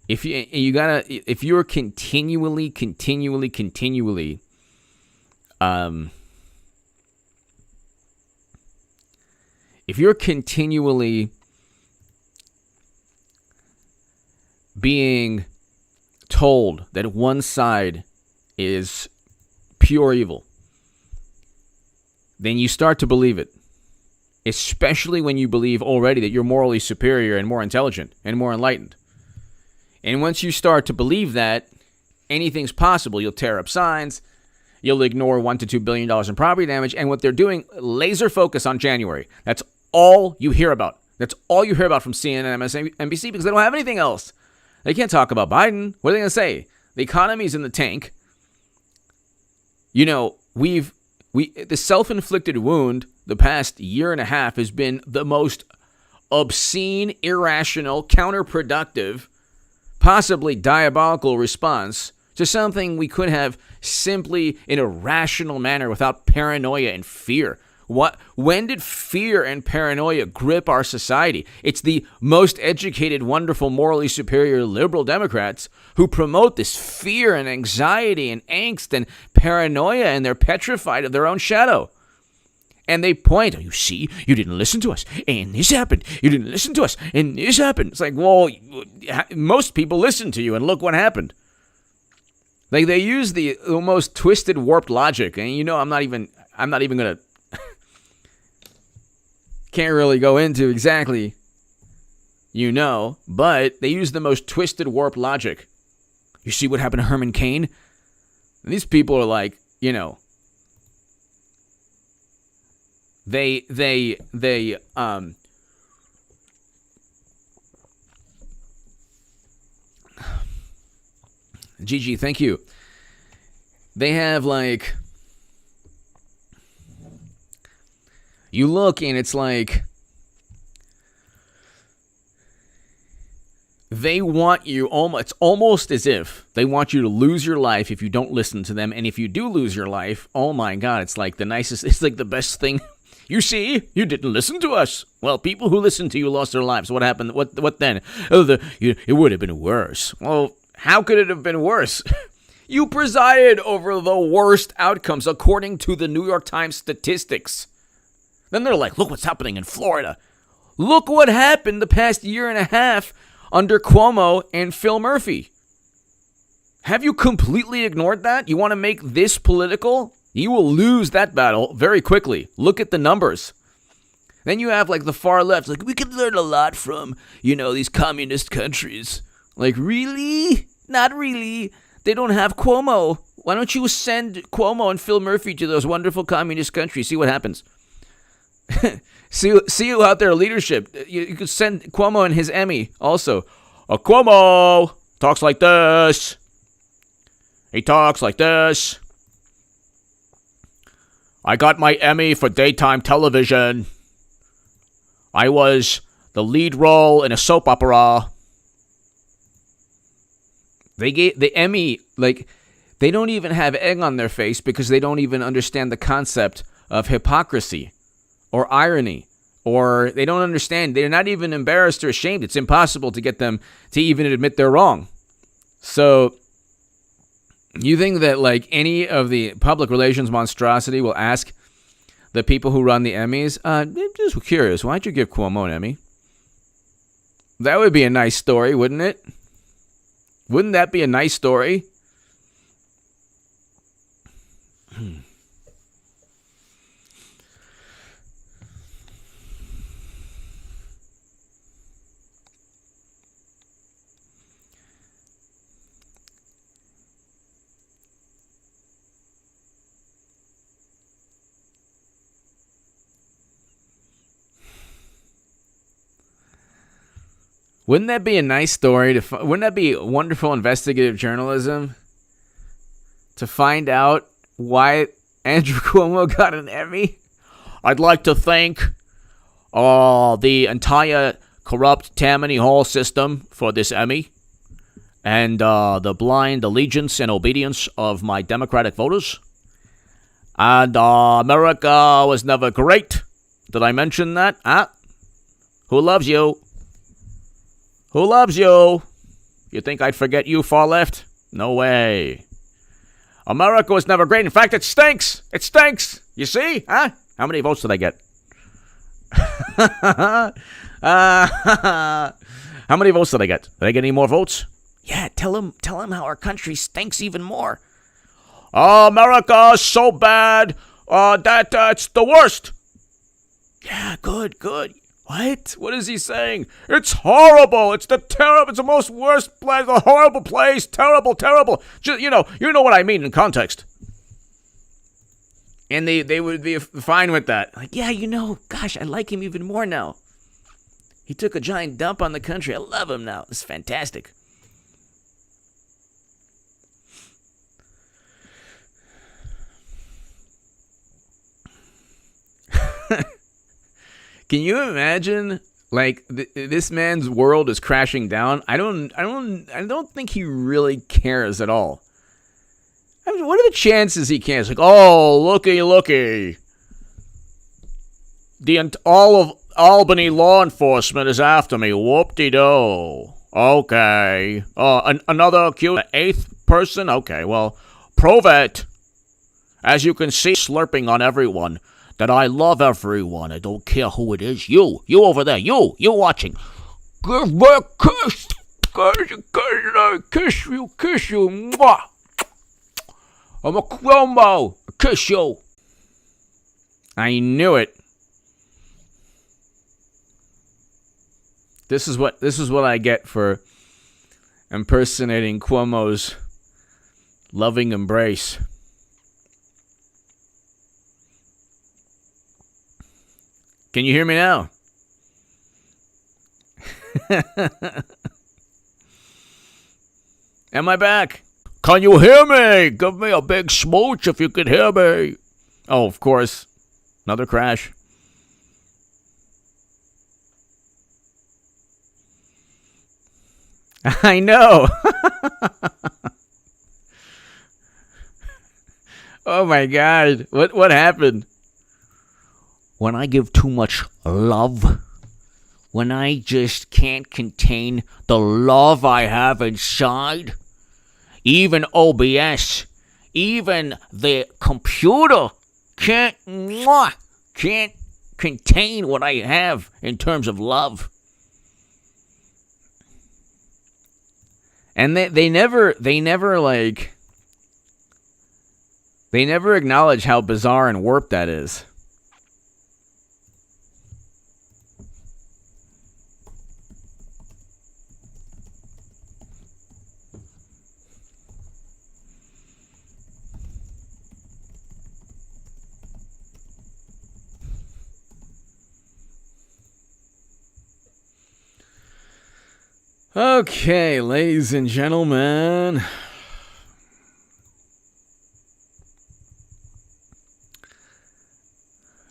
If you're continually being told that one side is pure evil, then you start to believe it. Especially when you believe already that you're morally superior and more intelligent and more enlightened. And once you start to believe that, anything's possible. You'll tear up signs. You'll ignore $1 to $2 billion in property damage. And what they're doing, laser focus on January. That's all you hear about. That's all you hear about from CNN and MSNBC because they don't have anything else. They can't talk about Biden. What are they going to say? The economy's in the tank. You know, the self-inflicted wound the past year and a half has been the most obscene, irrational, counterproductive, possibly diabolical response to something we could have simply in a rational manner without paranoia and fear. When did fear and paranoia grip our society? It's the most educated, wonderful, morally superior liberal Democrats who promote this fear and anxiety and angst and paranoia, and they're petrified of their own shadow. And they point, you see, you didn't listen to us, and this happened. You didn't listen to us, and this happened. It's like, well, most people listened to you, and look what happened. Like, they use the most twisted, warped logic, and I'm not even going to, can't really go into exactly, but they use the most twisted, warped logic. You see what happened to Herman Cain? And these people are like, They GG, thank you. They have like, you look and it's like, they want you, it's almost as if they want you to lose your life if you don't listen to them. And if you do lose your life, oh my God, it's like it's like the best thing. You see, you didn't listen to us. Well, people who listened to you lost their lives. What happened? What then? It would have been worse. Well, how could it have been worse? You presided over the worst outcomes according to the New York Times statistics. Then they're like, look what's happening in Florida. Look what happened the past year and a half under Cuomo and Phil Murphy. Have you completely ignored that? You want to make this political? You will lose that battle very quickly. Look at the numbers. Then you have like the far left, like we could learn a lot from, these communist countries. Like, really? Not really. They don't have Cuomo. Why don't you send Cuomo and Phil Murphy to those wonderful communist countries? See what happens. see you out there, leadership. You could send Cuomo and his Emmy also. Cuomo talks like this. He talks like this. I got my Emmy for daytime television. I was the lead role in a soap opera. They gave the Emmy, like, they don't even have egg on their face because they don't even understand the concept of hypocrisy or irony, or they don't understand. They're not even embarrassed or ashamed. It's impossible to get them to even admit they're wrong. So you think that like any of the public relations monstrosity will ask the people who run the Emmys, just curious, why'd you give Cuomo an Emmy? That would be a nice story, wouldn't it? Wouldn't that be a nice story? Wouldn't that be a nice story? Wouldn't that be wonderful investigative journalism? To find out why Andrew Cuomo got an Emmy? I'd like to thank the entire corrupt Tammany Hall system for this Emmy, and the blind allegiance and obedience of my Democratic voters. And America was never great. Did I mention that? Who loves you? Who loves you? You think I'd forget you, far left? No way. America was never great. In fact, it stinks. It stinks. You see? How many votes did I get? How many votes did I get? Did I get any more votes? Yeah, tell him how our country stinks even more. America is so bad that it's the worst. Yeah, good. What? What is he saying? It's horrible. It's the most worst place, a horrible place. Terrible. Just, you know what I mean in context. And they would be fine with that. Like, yeah, gosh, I like him even more now. He took a giant dump on the country. I love him now. It's fantastic. Can you imagine, like, this man's world is crashing down? I don't think he really cares at all. I mean, what are the chances he cares? Like, oh, looky. All of Albany law enforcement is after me. Whoop-de-doo. Okay. Another accused, eighth person? Okay, well, prove it. As you can see, slurping on everyone. That I love everyone. I don't care who it is. You over there. You watching. Give me a kiss. Kiss you. Mwah. I'm a Cuomo. Kiss you. I knew it. This is what I get for impersonating Cuomo's loving embrace. Can you hear me now? Am I back? Can you hear me? Give me a big smooch if you can hear me. Oh, of course. Another crash. I know. Oh my God. What happened? When I give too much love, when I just can't contain the love I have inside, even OBS, even the computer can't contain what I have in terms of love. And they never acknowledge how bizarre and warped that is. Okay, ladies and gentlemen.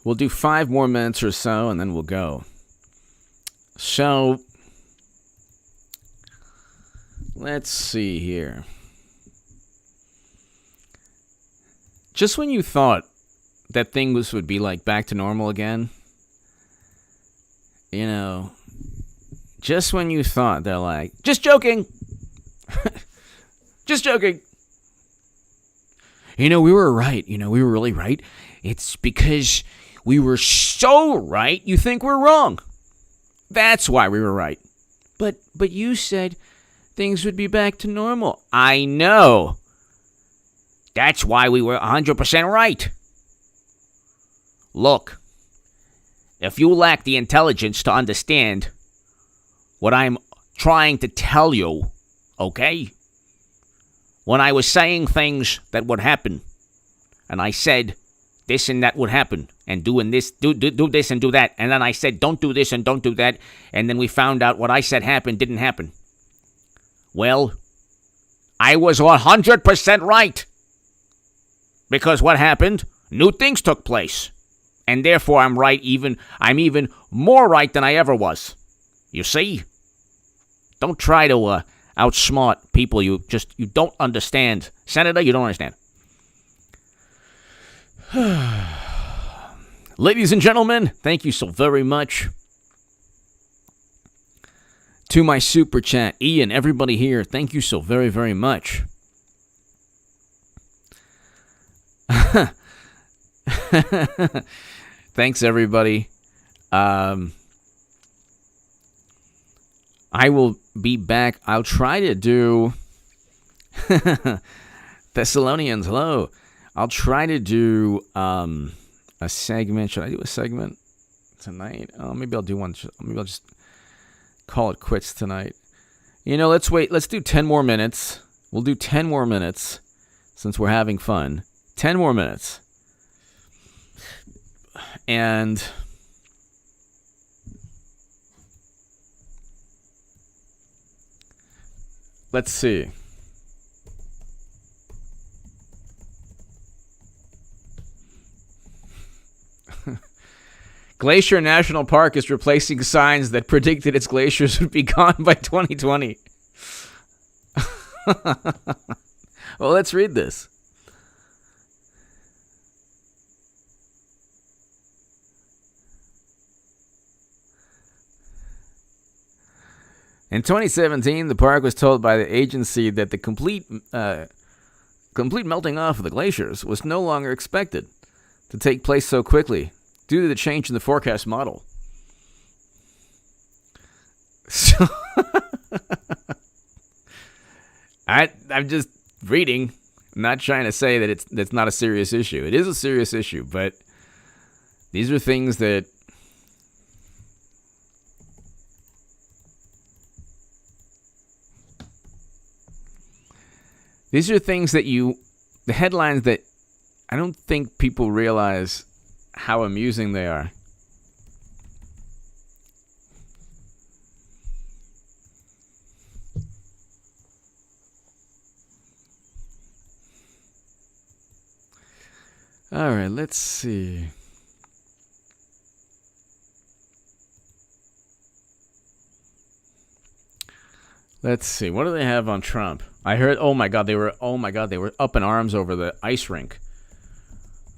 We'll do 5 more minutes or so, and then we'll go. So, let's see here. Just when you thought that things would be like back to normal again, just when you thought, they're like, just joking. Just joking. We were right. We were really right. It's because we were so right, you think we're wrong. That's why we were right. But you said things would be back to normal. I know. That's why we were 100% right. Look, if you lack the intelligence to understand what I'm trying to tell you, okay? When I was saying things that would happen, and I said this and that would happen, and doing this, do this and do that. And then I said, don't do this and don't do that. And then we found out what I said happened didn't happen. Well, I was 100% right. Because what happened? New things took place. And therefore I'm even more right than I ever was. You see? Don't try to outsmart people you don't understand. Senator, you don't understand. Ladies and gentlemen, thank you so very much to my super chat. Ian, everybody here, thank you so very, very much. Thanks, everybody. I will be back. I'll try to do Thessalonians, hello. I'll try to do a segment. Should I do a segment tonight? Oh, maybe I'll do one. Maybe I'll just call it quits tonight. You know, let's wait. Let's do 10 more minutes. We'll do 10 more minutes since we're having fun. 10 more minutes. And let's see. Glacier National Park is replacing signs that predicted its glaciers would be gone by 2020. Well, let's read this. In 2017, the park was told by the agency that the complete melting off of the glaciers was no longer expected to take place so quickly due to the change in the forecast model. So I'm just reading. I'm not trying to say that that's not a serious issue. It is a serious issue, but these are things that the headlines that I don't think people realize how amusing they are. All right, let's see. Let's see. What do they have on Trump? I heard, oh my God, they were up in arms over the ice rink.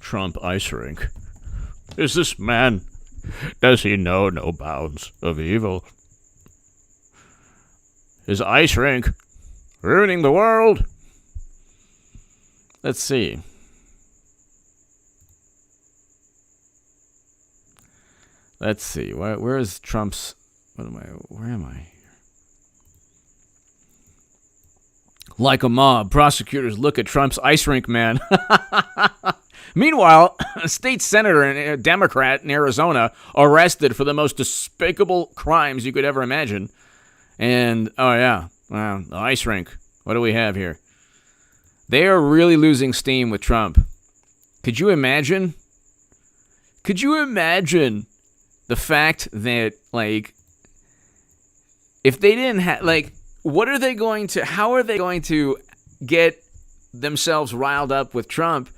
Trump ice rink. Is this man, does he know no bounds of evil? Is ice rink ruining the world? Let's see. Let's see. Where is Trump's, where am I? Like a mob, prosecutors look at Trump's ice rink man. Meanwhile, a state senator and a Democrat in Arizona arrested for the most despicable crimes you could ever imagine. And, oh yeah, wow, the ice rink. What do we have here? They are really losing steam with Trump. Could you imagine? Could you imagine the fact that, like, if they didn't have, like, how are they going to get themselves riled up with Trump?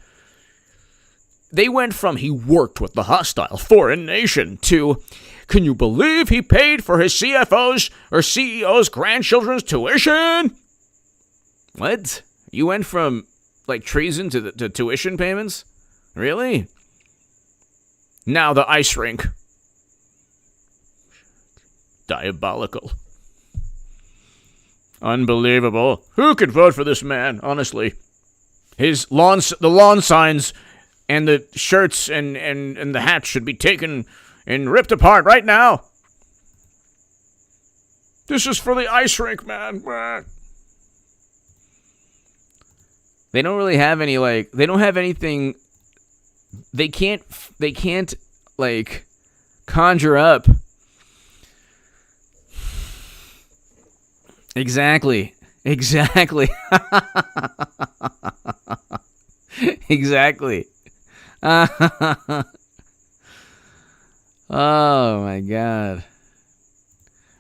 They went from he worked with the hostile foreign nation to, can you believe he paid for his CFO's or CEO's grandchildren's tuition? What? You went from, like, treason to tuition payments? Really? Now the ice rink. Diabolical. Unbelievable. Who could vote for this man, honestly? The lawn signs and the shirts and the hats should be taken and ripped apart right now. This is for the ice rink, man. They don't really have any, like, they don't have anything. They can't like, conjure up. Exactly. Exactly. Oh, my God.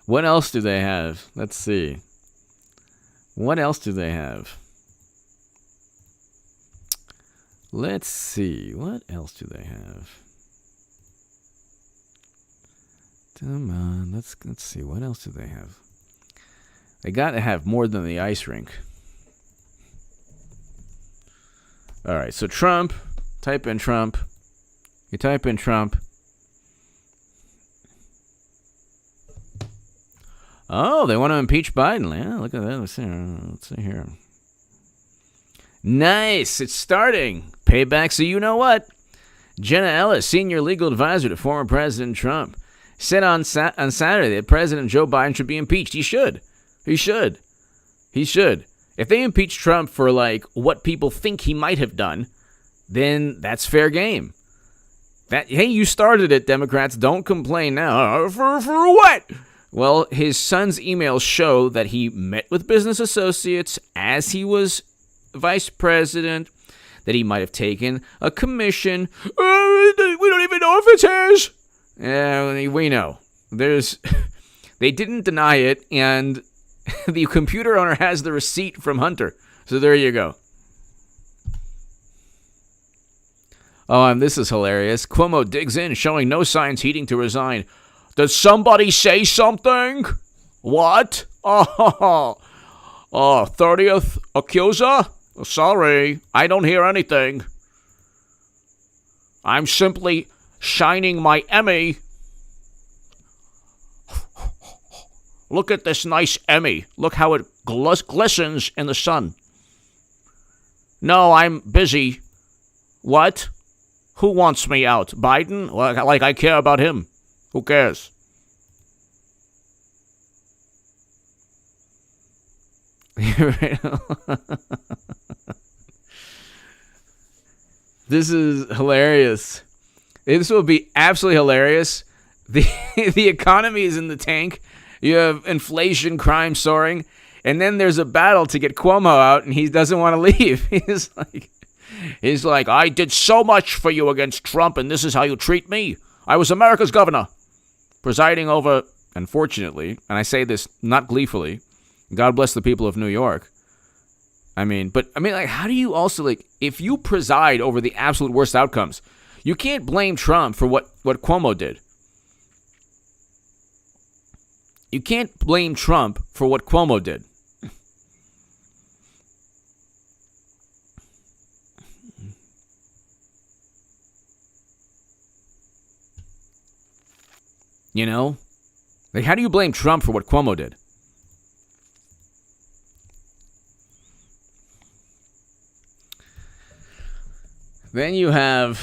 What else do they have? Let's see. What else do they have? Let's see. What else do they have? Come on. Let's see. What else do they have? They got to have more than the ice rink. All right. So Trump. Type in Trump. You type in Trump. Oh, they want to impeach Biden. Yeah, look at that. Let's see here. Nice. It's starting. Payback. So you know what? Jenna Ellis, senior legal advisor to former President Trump, said on Saturday that President Joe Biden should be impeached. He should. He should. If they impeach Trump for, like, what people think he might have done, then that's fair game. Hey, you started it, Democrats. Don't complain now. For what? Well, his son's emails show that he met with business associates as he was vice president, that he might have taken a commission. We don't even know if it's his. Yeah, we know. They didn't deny it, and the computer owner has the receipt from Hunter. So there you go. Oh, and this is hilarious. Cuomo digs in, showing no signs heeding to resign. Did somebody say something? What? Oh, 30th accuser? Sorry, I don't hear anything. I'm simply shining my Emmy. Look at this nice Emmy. Look how it glistens in the sun. No, I'm busy. What? Who wants me out? Biden? Like I care about him. Who cares? This is hilarious. This will be absolutely hilarious. The economy is in the tank. You have inflation, crime soaring, and then there's a battle to get Cuomo out, and he doesn't want to leave. He's like, I did so much for you against Trump, and this is how you treat me. I was America's governor, presiding over, unfortunately, and I say this not gleefully, God bless the people of New York. Like, how do you also, like, if you preside over the absolute worst outcomes, you can't blame Trump for what Cuomo did. You can't blame Trump for what Cuomo did. You know? Like, how do you blame Trump for what Cuomo did? Then you have...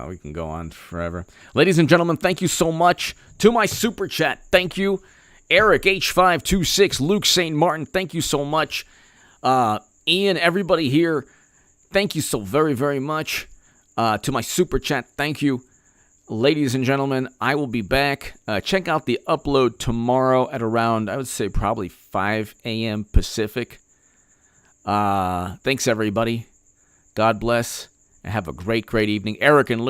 we can go on forever. Ladies and gentlemen, thank you so much to my super chat. Thank you. Eric H526, Luke St. Martin, thank you so much. Ian, everybody here, thank you so very, very much. To my super chat, thank you. Ladies and gentlemen, I will be back. Check out the upload tomorrow at around, I would say probably 5 a.m. Pacific. Thanks, everybody. God bless, and have a great, great evening. Eric and Luke.